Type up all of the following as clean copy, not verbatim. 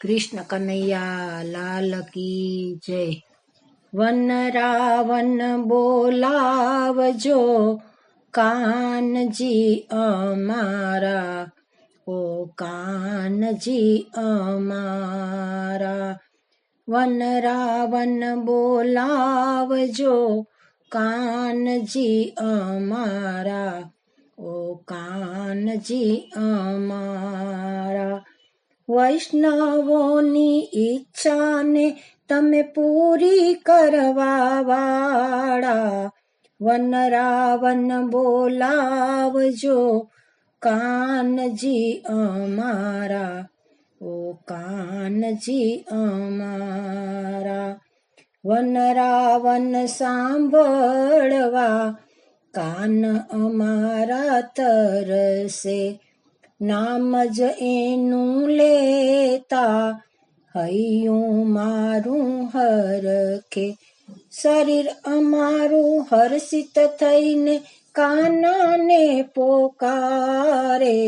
કૃષ્ણ કનૈયા લાલ કી જય। વન રાવન બોલાવજો કાનજી અમારા, ઓ કાનજી અમારા। વન રાવન બોલાવજો કાનજી અમારા, ઓ કાનજી અમારા। વૈષ્ણવોની ઈચ્છાને તમે પૂરી કરવા વાળા, વન રાવન બોલાવજો કાનજી અમારા, ઓ કાનજી અમારા। વન રાવન સાંભળવા કાન અમારા તરસે, નામ જ એનું લેતા હૈયું મારું હરખે। શરીર અમારું હર્ષિત થઈને કાનાને પોકારે,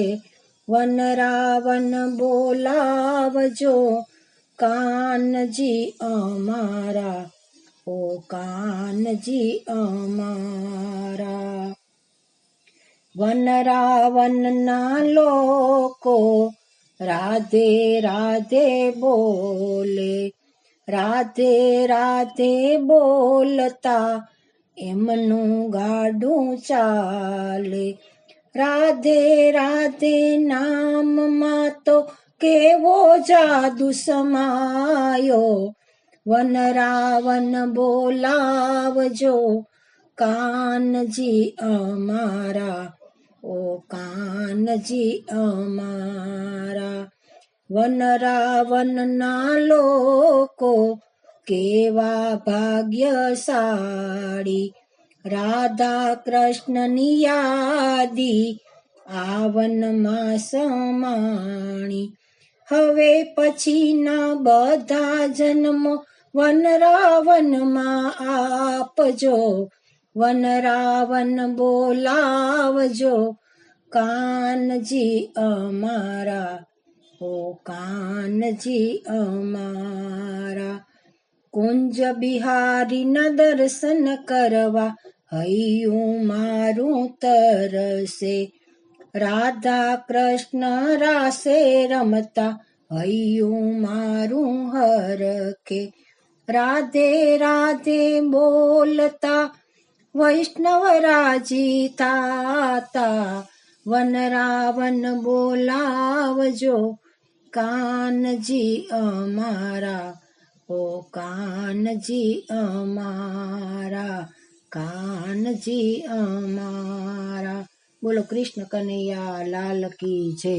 વન રાવન બોલાવજો કાનજી અમારા, ઓ કાનજી અમારા। વન રાવનના લોકો રાધે રાધે બોલે, રાધે રાધે બોલતા એમનું ગાડું ચાલે। રાધે રાધે નામમાં તો કેવો જાદુ સમાયો, વન રાવન બોલાવજો કાનજી અમારા, ઓ કાનજી અમારા। વન રાવનના લોકો કેવા ભાગ્યશાળી, રાધા કૃષ્ણની યાદી આ વનમાં સમાણી। હવે પછીના બધા જન્મો વન રાવનમાં આપજો, વન રાવન બોલાવજો કાનજી અમારા, ઓ કાનજી અમારા। કુંજ બિહારીના દર્શન કરવા હૈયું મારું તરસે, રાધા કૃષ્ણ રાસે રમતા હૈયું મારું હરખે। રાધે રાધે બોલતા વૈષ્ણવ રાજી થાતા, વન રાવન બોલાવજો કાનજી અમારા, ઓ કાનજી અમારા, કાનજી અમારા। બોલો કૃષ્ણ કનૈયા લાલ કી જય।